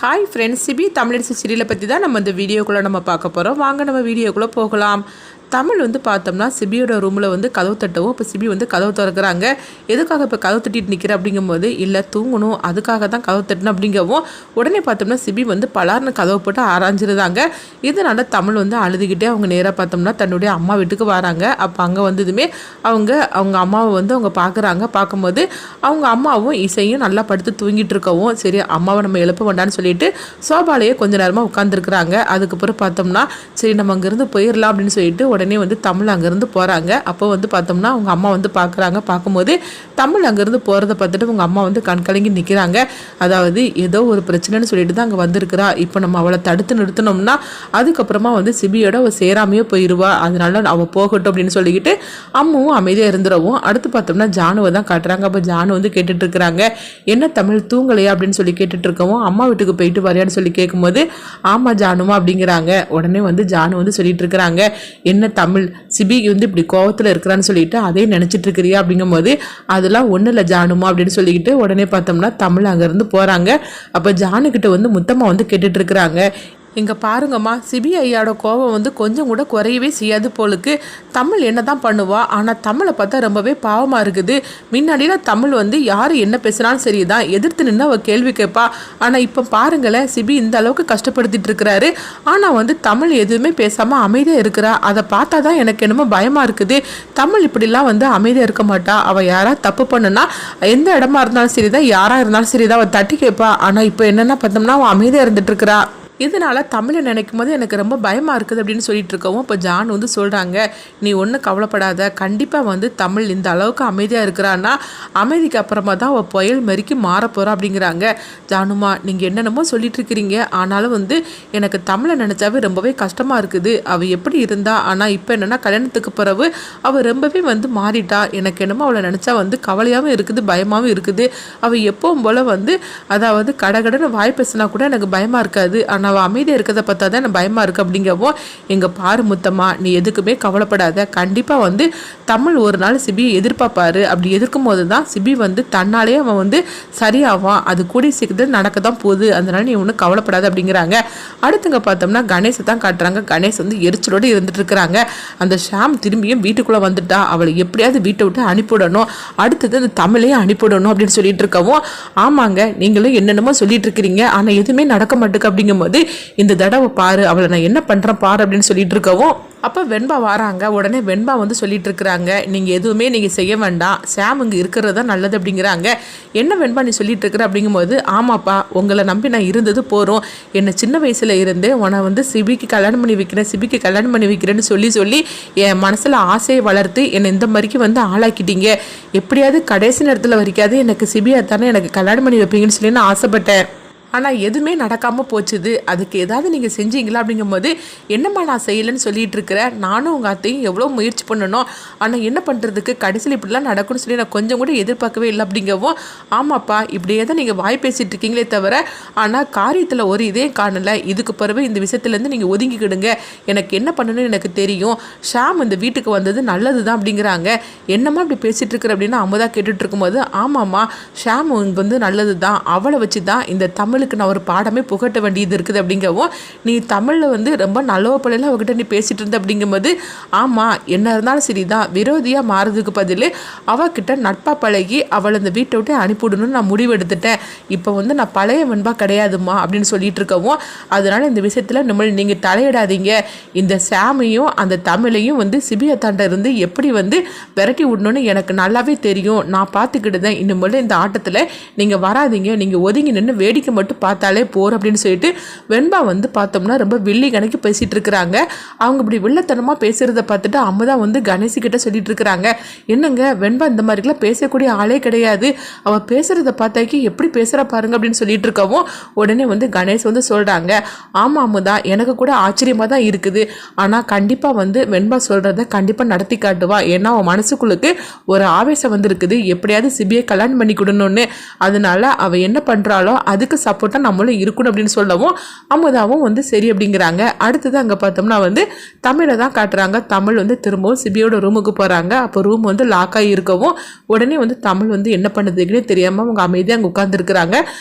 Hi friends, CP Tamilarasi சீரியலை பற்றி தான் நம்ம இந்த வீடியோக்குள்ளே நம்ம பார்க்க போகிறோம். வாங்க நம்ம வீடியோக்குள்ளே போகலாம். தமிழ் பார்த்தோம்னா சிபியோட ரூமில் கதவு தட்டவும், இப்போ சிபி கதவு திறக்கிறாங்க. எதுக்காக இப்போ கதவு தட்டிட்டு நிற்கிற அப்படிங்கும்போது, இல்லை தூங்கணும் அதுக்காக தான் கதவு தட்டணும் அப்படிங்கவும், உடனே பார்த்தோம்னா சிபி பலார்னு கதவு போட்டு ஆராய்ஞ்சிருந்தாங்க. இதனால் தமிழ் அழுதுகிட்டே அவங்க நேராக பார்த்தோம்னா தன்னுடைய அம்மா வீட்டுக்கு வராங்க. அப்போ அங்கே வந்ததுமே அவங்க அம்மாவை அவங்க பார்க்குறாங்க. பார்க்கும்போது அவங்க அம்மாவும் இசையும் நல்லா படுத்து தூங்கிட்டு இருக்கவும், சரி அம்மாவை நம்ம எழுப்ப வேண்டான்னு சொல்லிட்டு சோபாலேயே கொஞ்ச நேரமாக உட்காந்துருக்குறாங்க. அதுக்கப்புறம் பார்த்தோம்னா சரி நம்ம அங்கேருந்து போயிடலாம் அப்படின்னு சொல்லிட்டு உடனே தமிழ் அங்கேருந்து போகிறாங்க. அப்போ பார்த்தோம்னா அவங்க அம்மா பார்க்குறாங்க. பார்க்கும்போது தமிழ் அங்கேருந்து போகிறத பார்த்துட்டு அவங்க அம்மா கண் கலங்கி நிற்கிறாங்க. அதாவது ஏதோ ஒரு பிரச்சனைன்னு சொல்லிட்டு தான் அங்கே வந்திருக்கிறா. இப்போ நம்ம அவளை தடுத்து நிறுத்தினோம்னா அதுக்கப்புறமா சிபியோட அவள் சேராமையே போயிடுவா. அதனால அவள் போகட்டும் அப்படின்னு சொல்லிக்கிட்டு அம்மாவும் அமைதியாக இருந்துடவும், அடுத்து பார்த்தோம்னா ஜானுவை தான் காட்டுறாங்க. அப்போ ஜானு கேட்டுட்டு இருக்கிறாங்க. என்ன தமிழ் தூங்கலையா அப்படின்னு சொல்லி கேட்டுட்டு இருக்கவும், அம்மா வீட்டுக்கு போயிட்டு வரையான்னு சொல்லி கேட்கும்போது ஆமாம் ஜானுமா அப்படிங்கிறாங்க. உடனே ஜானு சொல்லிட்டு இருக்கிறாங்க, என்ன தமிழ் சிபிக்கு இப்படி கோவத்தில் இருக்கிறான்னு சொல்லிட்டு அதே நினச்சிட்டு இருக்கிறியா அப்படிங்கும்போது, அதெல்லாம் ஒன்றும் இல்லை ஜானுமா அப்படின்னு சொல்லிக்கிட்டு உடனே பார்த்தோம்னா தமிழ் அங்கேருந்து போகிறாங்க. அப்போ ஜானுக்கிட்ட முத்தம்மா கேட்டுட்டு இருக்கிறாங்க. இங்கே பாருங்கம்மா, சிபி ஐயாவோட கோபம் கொஞ்சம் கூட குறையவே செய்யாது போலுக்கு. தமிழ் என்ன தான் பண்ணுவா, ஆனால் தமிழை பார்த்தா ரொம்பவே பாவமாக இருக்குது. முன்னாடிலாம் தமிழ் யார் என்ன பேசுனாலும் சரி தான் எதிர்த்து நின்று அவள் கேள்வி கேட்பா. ஆனால் இப்போ பாருங்களேன், சிபி இந்த அளவுக்கு கஷ்டப்படுத்திட்டு இருக்கிறாரு. ஆனால் தமிழ் எதுவுமே பேசாமல் அமைதியாக இருக்கிறா. அதை பார்த்தா தான் எனக்கு என்னமோ பயமாக இருக்குது. தமிழ் இப்படிலாம் அமைதியாக இருக்க மாட்டா. அவள் யாராவது தப்பு பண்ணுனா எந்த இடமா இருந்தாலும் சரி தான், யாராக இருந்தாலும் சரி தான் அவள் தட்டி கேட்பா. ஆனால் இப்போ என்னென்னா பார்த்தோம்னா அவள் அமைதியாக இருந்துட்டு இருக்கிறா. இதனால் தமிழை நினைக்கும் போது எனக்கு ரொம்ப பயமாக இருக்குது அப்படின்னு சொல்லிட்டு இருக்கவும், இப்போ ஜான் சொல்கிறாங்க, நீ ஒன்றும் கவலைப்படாத, கண்டிப்பாக தமிழ் இந்த அளவுக்கு அமைதியாக இருக்கிறான்னா அமைதிக்கு அப்புறமா தான் அவள் புயல் மாரிக்கு மாற போகிறா அப்படிங்கிறாங்க. ஜானுமா நீங்கள் என்னென்னமோ சொல்லிட்டு இருக்கிறீங்க, ஆனாலும் எனக்கு தமிழை நினச்சாவே ரொம்பவே கஷ்டமாக இருக்குது. அவள் எப்படி இருந்தா, ஆனால் இப்போ என்னென்னா கல்யாணத்துக்கு பிறகு அவள் ரொம்பவே மாறிட்டா. எனக்கு என்னமோ அவளை நினச்சா கவலையாகவும் இருக்குது, பயமாகவும் இருக்குது. அவள் எப்பவும் போல் அதாவது கடகடன்னு வாய் பேசினா கூட எனக்கு பயமாக இருக்காது, ஆனால் அவள் அமைதியாக இருக்கிறத பார்த்தா தான் எனக்கு பயமாக இருக்குது அப்படிங்கவும், எங்கள் பாரு முத்தம்மா நீ எதுக்குமே கவலைப்படாத, கண்டிப்பாக தமிழ் ஒரு நாள் சிபியை எதிர்பார்ப்பாரு. அப்படி எதிர்க்கும் போது தான் சிபி தன்னாலே அவன் சரியாவான். அது கூடி சீக்கிரத்தில் நடக்க தான் போகுது. அதனால நீ ஒன்றும் கவலைப்படாத அப்படிங்கிறாங்க. அடுத்துங்க பார்த்தோம்னா கணேசை தான் காட்டுறாங்க. கணேஷ் எரிச்சலோடு இருந்துட்டு இருக்கிறாங்க. அந்த ஷாம் திரும்பியும் வீட்டுக்குள்ளே வந்துட்டா, அவளை எப்படியாவது வீட்டை விட்டு அனுப்பிவிடணும், அடுத்தது அந்த தமிழையும் அனுப்பிவிடணும் அப்படின்னு சொல்லிட்டு இருக்கவும், ஆமாங்க நீங்களும் என்னென்னமோ சொல்லிட்டு இருக்கிறீங்க, ஆனால் எதுவுமே நடக்க மாட்டேங்க அப்படிங்கும்போது, இந்த தடவை பாரு அவளை நான் என்ன பண்ணுறேன் பாரு அப்படின்னு சொல்லிட்டு இருக்கவும், அப்போ வெண்பா வராங்க. உடனே வெண்பா சொல்லிட்டு இருக்கிறாங்க, நீங்கள் எதுவுமே நீங்கள் செய்ய வேண்டாம், சாம் இங்கே இருக்கிறது தான் நல்லது அப்படிங்கிறாங்க. என்ன வெண்பா நீ சொல்லிட்டு இருக்கிற அப்படிங்கும்போது, ஆமாப்பா உங்களை நம்பி நான் இருந்தது போகிறோம், என்னை சின்ன வயசில் இருந்து உன்னை சிபிக்கு கல்யாணம் பண்ணி வைக்கிறேன், சிபிக்கு கல்யாணம் பண்ணி வைக்கிறேன்னு சொல்லி என் மனசில் ஆசையை வளர்த்து என்னை இந்த மாதிரிக்கு ஆளாக்கிட்டீங்க. எப்படியாவது கடைசி நேரத்தில் வரைக்காது எனக்கு சிபியா தானே எனக்கு கல்யாணம் பண்ணி வைப்பீங்கன்னு சொல்லி நான் ஆசைப்பட்டேன். ஆனால் எதுவுமே நடக்காமல் போச்சுது. அதுக்கு ஏதாவது நீங்கள் செஞ்சீங்களா அப்படிங்கும்போது, என்னம்மா நான் செய்யலைன்னு சொல்லிட்டு இருக்கிறேன், நானும் உங்கள் அத்தையும் எவ்வளோ முயற்சி பண்ணணும், ஆனால் என்ன பண்ணுறதுக்கு கடைசியில் இப்படிலாம் நடக்கும்னு சொல்லி நான் கொஞ்சம் கூட எதிர்பார்க்கவே இல்லை அப்படிங்கவும், ஆமாப்பா இப்படியே தான் நீங்கள் வாய் பேசிகிட்டு இருக்கீங்களே தவிர ஆனால் காரியத்தில் ஒரு இதே காணலை. இதுக்கு பிறகு இந்த விஷயத்துலேருந்து நீங்கள் ஒதுங்கிக்கிடுங்க, எனக்கு என்ன பண்ணணும்னு எனக்கு தெரியும். ஷாம் இந்த வீட்டுக்கு வந்தது நல்லது தான் அப்படிங்கிறாங்க. என்னம்மா இப்படி பேசிகிட்டு இருக்கிற அப்படின்னு அம்மதா கேட்டுட்டு இருக்கும்போது, ஆமாம்மா ஷாம் நல்லது தான், அவளை வச்சு தான் இந்த தமிழ் நான் ஒரு பாடமே புகட்ட வேண்டியது இருக்குது அப்படிங்கவும், நீ தமிழில் ரொம்ப நல்லவ பிள்ளைல அவகிட்ட நீ பேசிகிட்டு இருந்த அப்படிங்கும்போது, ஆமாம் என்ன இருந்தாலும் சரி தான், விரோதியாக மாறுறதுக்கு பதில் அவகிட்ட நட்பாக பழகி அவளை இந்த வீட்டை விட்டு அனுப்பிவிடணும்னு நான் முடிவு எடுத்துட்டேன். இப்போ நான் பழைய வெண்பா கிடையாதுமா அப்படின்னு சொல்லிட்டு இருக்கவும், அதனால் இந்த விஷயத்தில் நீங்கள் தலையிடாதீங்க, இந்த சாமையும் அந்த தமிழையும் சிபியத்தாண்ட இருந்து எப்படி விரட்டி விடணும்னு எனக்கு நல்லாவே தெரியும், நான் பார்த்துக்கிட்டுதான். இனிமேல் இந்த ஆட்டத்தில் நீங்கள் வராதிங்க, நீங்கள் ஒதுங்கி நின்று வேடிக்கை மட்டும் பார்த்தாலே போர் அப்படின்னு சொல்லிட்டு வெண்பா பார்த்தோம்னா ரொம்ப வில்லி கணக்கு பேசிட்டு இருக்கிறாங்க. அவங்க இப்படி வில்லத்தனமாக பேசுகிறத பார்த்துட்டு அம்மதா கணேசிக்கிட்ட சொல்லிட்டு இருக்கிறாங்க, என்னங்க வெண்பா இந்த மாதிரிலாம் பேசக்கூடிய ஆளே கிடையாது, அவள் பேசுகிறத பார்த்தாக்கி எப்படி பேசுகிற பாருங்க அப்படின்னு சொல்லிட்டு இருக்கவும், உடனே கணேஷ் சொல்கிறாங்க, ஆமாம் அம்முதா எனக்கு கூட ஆச்சரியமாக தான் இருக்குது, ஆனால் கண்டிப்பாக வெண்பா சொல்கிறத கண்டிப்பாக நடத்தி காட்டுவா. ஏன்னா அவன் மனசுக்குள்ளுக்கு ஒரு ஆவேசம் இருக்குது, எப்படியாவது சிபியை கல்யாணம் பண்ணி கொடுணுன்னு. அதனால அவள் என்ன பண்ணுறாளோ அதுக்கு சப்போர்ட் சப்போர்ட்டாக நம்மளும் இருக்கணும் அப்படின்னு சொல்லவும் அமுதாவும் வந்து சரி அப்படிங்கிறாங்க. அடுத்தது அங்கே பார்த்தோம்னா வந்து தமிழை தான் காட்டுறாங்க. தமிழ் வந்து திரும்பவும் சிபியோட ரூமுக்கு போகிறாங்க. அப்போ ரூம் வந்து லாக் ஆகி இருக்கவும் உடனே வந்து தமிழ் வந்து என்ன பண்ணுறதுக்குன்னே தெரியாமல் அவங்க அமைதியாக அங்கே உட்காந்துருக்குறாங்க.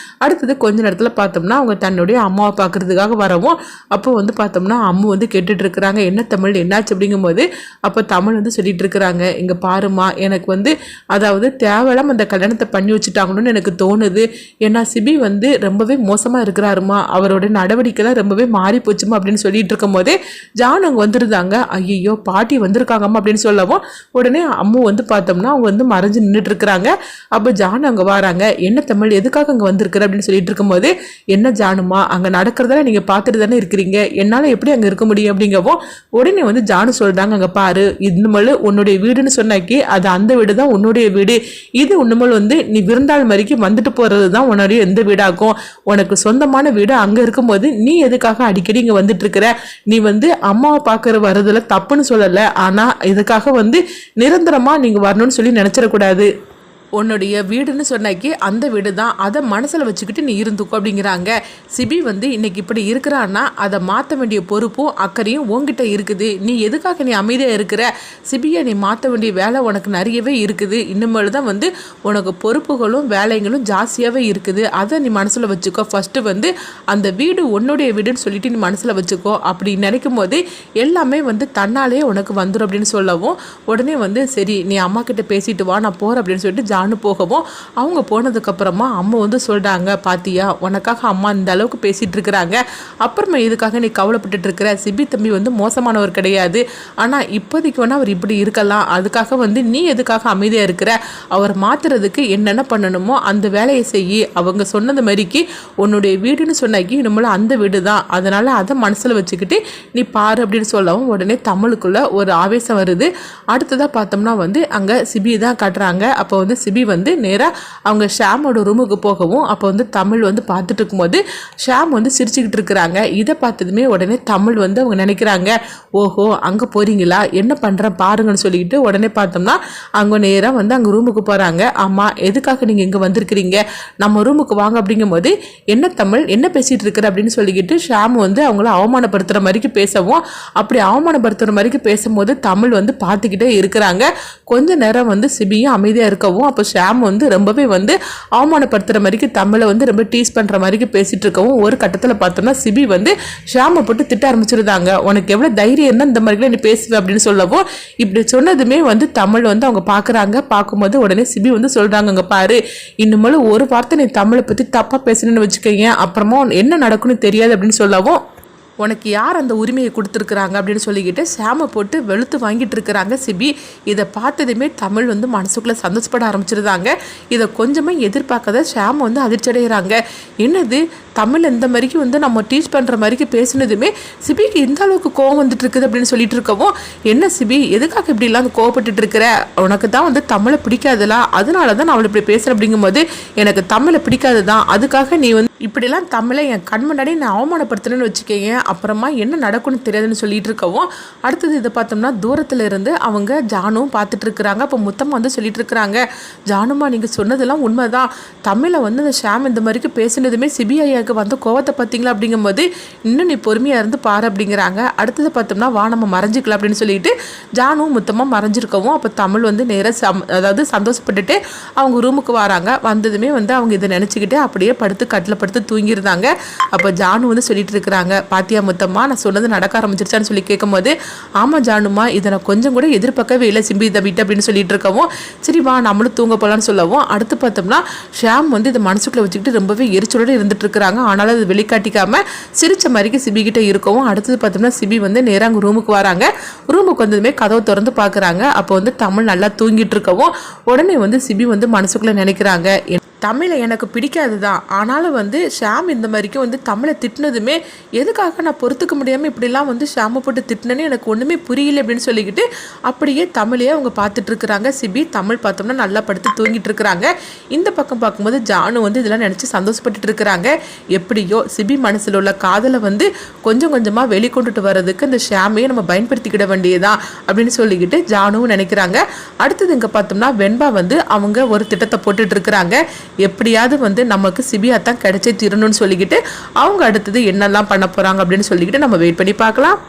அடுத்தது கொஞ்ச நேரத்தில் பார்த்தோம்னா அவங்க தன்னுடைய அம்மாவை பார்க்குறதுக்காக வரவும் அப்போ வந்து பார்த்தோம்னா அம்மா வந்து கேட்டுட்டு இருக்கிறாங்க, என்ன தமிழ் என்னாச்சு அப்படிங்கும்போது அப்போ தமிழ் வந்து சொல்லிட்டு இருக்கிறாங்க, இங்கே பாருமா எனக்கு வந்து அதாவது தேவையில்லாம அந்த கல்யாணத்தை பண்ணி வச்சுட்டாங்கன்னு எனக்கு தோணுது. ஏன்னா சிபி வந்து ரொம்பவே மோசமாக இருக்கிறாருமா, அவரோட நடவடிக்கைலாம் ரொம்பவே மாறி போச்சுமா அப்படின்னு சொல்லிட்டு இருக்கும் போதே ஜான் அங்கே வந்துருந்தாங்க. ஐயோ பாட்டி வந்திருக்காங்கம்மா அப்படின்னு சொல்லவும் உடனே அம்மு வந்து பார்த்தோம்னா அவங்க வந்து மறைஞ்சு நின்றுட்டு இருக்கிறாங்க. அப்போ ஜான் அங்கே வராங்க, என்ன தமிழ் எதுக்காக அங்கே வந்திருக்கிற அப்படின்னு சொல்லிட்டு இருக்கும்போது என்ன ஜானுமா அங்கே நடக்கிறதால நீங்கள் பார்த்துட்டு தானே இருக்கிறீங்க, என்னால் எப்படி அங்கே இருக்க முடியும் அப்படிங்கவும் உடனே வந்து ஜானு சொல்கிறாங்க, அங்கே பாரு இன்னுமல் உன்னுடைய வீடுன்னு சொன்னாக்கி அது அந்த வீடு தான் உன்னுடைய வீடு, இது இன்னுமல் வந்து நீ விருந்தாள் மாதிரிக்கு வந்துட்டு போகிறது தான் உன்னுடைய எந்த வீடாகும், உனக்கு சொந்தமான வீடு அங்கே இருக்கும்போது நீ எதுக்காக அடிக்கடி இங்கே வந்துட்டு இருக்கிற, நீ வந்து அம்மாவை பார்க்குற வர்றதுல தப்புன்னு சொல்லலை, ஆனால் இதுக்காக வந்து நிரந்தரமாக நீங்கள் வரணும்னு சொல்லி நினச்சிடக்கூடாது, உன்னுடைய வீடுன்னு சொன்னாக்கி அந்த வீடு தான், அதை மனசில் வச்சுக்கிட்டு நீ இருந்துக்கோ அப்படிங்கிறாங்க. சிபி வந்து இன்னைக்கு இப்படி இருக்கிறான்னா அதை மாற்ற வேண்டிய பொறுப்பும் அக்கறையும் உங்ககிட்ட இருக்குது, நீ எதுக்காக நீ அமைதியாக இருக்கிற, சிபியை நீ மாற்ற வேண்டிய வேலை உனக்கு நிறையவே இருக்குது, இன்னுமேல் தான் வந்து உனக்கு பொறுப்புகளும் வேலைகளும் ஜாஸ்தியாகவே இருக்குது, அதை நீ மனசில் வச்சுக்கோ, ஃபஸ்ட்டு வந்து அந்த வீடு உன்னுடைய வீடுன்னு சொல்லிட்டு நீ மனசில் வச்சுக்கோ, அப்படி நினைக்கும் போது எல்லாமே வந்து தன்னாலேயே உனக்கு வந்துடும் அப்படின்னு சொல்லவும் உடனே வந்து சரி நீ அம்மா கிட்ட பேசிட்டு வா நான் போகிறேன் அப்படின்னு சொல்லிட்டு போகவும் அவங்க போனதுக்கப்புறமா அம்மா வந்து சொல்கிறாங்க, பாத்தியா உனக்காக அம்மா இந்த அளவுக்கு பேசிகிட்டு இருக்கிறாங்க, அப்புறமா இதுக்காக நீ கவலைப்பட்டு இருக்கிற, சிபி தம்பி வந்து மோசமானவர் கிடையாது, ஆனால் இப்போதைக்கு வேணால் அவர் இப்படி இருக்கலாம், அதுக்காக வந்து நீ எதுக்காக அமைதியாக இருக்கிற, அவர் மாற்றுறதுக்கு என்னென்ன பண்ணணுமோ அந்த வேலையை செய்யி, அவங்க சொன்னது மாதிரிக்கு உன்னுடைய வீடுன்னு சொன்னாக்கி நம்மள அந்த வீடு தான், அதனால் அதை மனசில் வச்சுக்கிட்டு நீ பாரு அப்படின்னு சொல்லவும் உடனே தமிழுக்குள்ள ஒரு ஆவேசம் வருது. அடுத்ததாக பார்த்தோம்னா வந்து அங்கே சிபி தான் காட்டுறாங்க. அப்போ வந்து சிபி வந்து நேராக அவங்க ஷாமோட ரூமுக்கு போகவும் அப்போ வந்து தமிழ் வந்து பார்த்துட்டு இருக்கும்போது ஷாம் வந்து சிரிச்சுக்கிட்டு இருக்கிறாங்க. இதை பார்த்ததுமே உடனே தமிழ் வந்து அவங்க நினைக்கிறாங்க, ஓஹோ அங்கே போகிறீங்களா என்ன பண்ணுறேன் பாருங்கன்னு சொல்லிக்கிட்டு உடனே பார்த்தோம்னா அவங்க நேராக வந்து அங்கே ரூமுக்கு போகிறாங்க. ஆமாம் எதுக்காக நீங்கள் இங்கே வந்திருக்கிறீங்க, நம்ம ரூமுக்கு வாங்க அப்படிங்கும்போது என்ன தமிழ் என்ன பேசிகிட்டு இருக்கிற அப்படின்னு சொல்லிக்கிட்டு ஷாம் வந்து அவங்கள அவமானப்படுத்துகிற மாதிரிக்கு பேசவும் அப்படி அவமானப்படுத்துகிற மாதிரிக்கு பேசும்போது தமிழ் வந்து பார்த்துக்கிட்டே இருக்கிறாங்க. கொஞ்ச நேரம் வந்து சிபியும் அமைதியாக இருக்கவும் அப்போ ஷாம் வந்து ரொம்பவே வந்து அவமானப்படுத்துகிற மாதிரிக்கு தமிழை வந்து ரொம்ப டீஸ் பண்ணுற மாதிரிக்கு பேசிகிட்டு இருக்கவும் ஒரு கட்டத்தில் பார்த்தோம்னா சிபி வந்து ஷாமை போட்டு திட்ட ஆரம்பிச்சிருந்தாங்க, உனக்கு எவ்வளோ தைரியம் இருந்தால் இந்த மாதிரிலாம் நீ பேசுவேன் அப்படின்னு சொல்லவும் இப்படி சொன்னதுமே வந்து தமிழ் வந்து அவங்க பார்க்குறாங்க. பார்க்கும்போது உடனே சிபி வந்து சொல்கிறாங்க, அங்கே பாரு இன்னுமே ஒரு வார்த்தை நீ தமிழை பற்றி தப்பாக பேசணுன்னு வச்சுக்கோங்க, அப்புறமா என்ன நடக்குன்னு தெரியாது அப்படின்னு சொல்லவும் உனக்கு யார் அந்த உரிமையை கொடுத்துருக்குறாங்க அப்படின்னு சொல்லிக்கிட்டு ஷாமை போட்டு வெளுத்து வாங்கிட்டு இருக்கிறாங்க சிபி. இதை பார்த்ததுமே தமிழ் வந்து மனசுக்குள்ளே சந்தோஷப்பட ஆரம்பிச்சிருந்தாங்க. இதை கொஞ்சமாக எதிர்பார்க்காத ஷாம் வந்து அதிர்ச்சி அடைகிறாங்க. என்னது தமிழ் இந்த மாதிரிக்கு வந்து நம்ம டீச் பண்ணுற மாதிரிக்கு பேசினதுமே சிபிக்கு இந்த அளவுக்கு கோவம் வந்துட்டு இருக்குது அப்படின்னு சொல்லிட்டு இருக்கவும் என்ன சிபி எதுக்காக இப்படிலாம் கோவப்பட்டுட்டு இருக்கிற, உனக்கு தான் வந்து தமிழை பிடிக்காதுல அதனால தான் நான் அவளை இப்படி பேசுகிறேன் அப்படிங்கும்போது எனக்கு தமிழை பிடிக்காது தான், அதுக்காக நீ வந்து இப்படிலாம் தமிழை என் கண் முன்னாடி நான் அவமானப்படுத்துறேன்னு வச்சுக்கேங்க, அப்புறமா என்ன நடக்கும்னு தெரியாதுன்னு சொல்லிட்டு இருக்கவும் அடுத்தது இதை பார்த்தோம்னா தூரத்தில் இருந்து அவங்க ஜானும் பார்த்துட்டு இருக்கிறாங்க. அப்போ முத்தமாக வந்து சொல்லிட்டு இருக்கிறாங்க, ஜானுமா நீங்கள் சொன்னதெல்லாம் உண்மைதான், தமிழை வந்து அந்த ஷாம் இந்த மாதிரிக்கு பேசினதுமே சிபி ஐயாவுக்கு வந்து கோவத்தை பார்த்தீங்களா அப்படிங்கும்போது இன்னும் நீ பொறுமையாக இருந்து பாரு அப்படிங்கிறாங்க. அடுத்தது பார்த்தோம்னா வா நம்ம மறைஞ்சிக்கலாம் அப்படின்னு சொல்லிட்டு ஜானும் முத்தமாக மறைஞ்சிருக்கவும் அப்போ தமிழ் வந்து நேராக அதாவது சந்தோஷப்பட்டுட்டு அவங்க ரூமுக்கு வராங்க. வந்ததுமே வந்து அவங்க இதை நினச்சிக்கிட்டு அப்படியே படுத்து கட்டில் படுத்து தூங்கியிருந்தாங்க. அப்போ ஜானு வந்து சொல்லிட்டு இருக்கிறாங்க, பாத்தியா முத்தம்மா நான் சொன்னது நடக்க ஆரம்பிச்சிருச்சான்னு சொல்லி கேட்கும்போது ஆமாம் ஜானுமா இதை நான் கொஞ்சம் கூட எதிர்பார்க்கவே இல்லை சிம்பி இதை விட்டு அப்படின்னு சொல்லிட்டு இருக்கவும் சரி வா நம்மளும் தூங்க போகலான்னு சொல்லவும் அடுத்து பார்த்தோம்னா ஷாம் வந்து இதை மனசுக்குள்ளே வச்சுக்கிட்டு ரொம்பவே எரிச்சலோடு இருந்துட்டு இருக்கிறாங்க. ஆனாலும் அது வெளிக்காட்டிக்காம சிரிச்ச மாதிரிக்கு சிபி கிட்ட இருக்கவும் அடுத்தது பார்த்தோம்னா சிபி வந்து நேராக அங்கே ரூமுக்கு வராங்க. ரூமுக்கு வந்ததுமே கதவை திறந்து பார்க்குறாங்க. அப்போ வந்து தமிழ் நல்லா தூங்கிட்டு இருக்கவும் உடனே வந்து சிபி வந்து மனசுக்குள்ளே நினைக்கிறாங்க, தமிழை எனக்கு பிடிக்காது தான், ஆனாலும் வந்து ஷாம் இந்த மாதிரிக்கும் வந்து தமிழை திட்டினதுமே எதுக்காக நான் பொறுத்துக்க முடியாமல் இப்படிலாம் வந்து ஷாமை போட்டு திட்டினேன்னு எனக்கு ஒன்றுமே புரியல அப்படின்னு சொல்லிக்கிட்டு அப்படியே தமிழையே அவங்க பார்த்துட்டு இருக்கிறாங்க. சிபி தமிழ் பார்த்தோம்னா நல்லா படுத்து தூங்கிட்டு இருக்கிறாங்க. இந்த பக்கம் பார்க்கும்போது ஜானு வந்து இதெல்லாம் நினச்சி சந்தோஷப்பட்டுட்டு இருக்கிறாங்க. எப்படியோ சிபி மனசில் உள்ள காதலை வந்து கொஞ்சம் கொஞ்சமாக வெளிக்கொண்டுட்டு வர்றதுக்கு இந்த ஷாமையை நம்ம பயன்படுத்திக்கிட வேண்டியதான் அப்படின்னு சொல்லிக்கிட்டு ஜானுவும் நினைக்கிறாங்க. அடுத்தது இங்கே பார்த்தோம்னா வெண்பா வந்து அவங்க ஒரு திட்டத்தை போட்டுட்டு இருக்கிறாங்க. எப்படியாவது வந்து நமக்கு சிபியா தான் கிடைச்சே தீரணும்னு சொல்லிக்கிட்டு அவங்க அடுத்தது என்னெல்லாம் பண்ண போகிறாங்க அப்படின்னு சொல்லிக்கிட்டு நம்ம வெயிட் பண்ணி பார்க்கலாம்.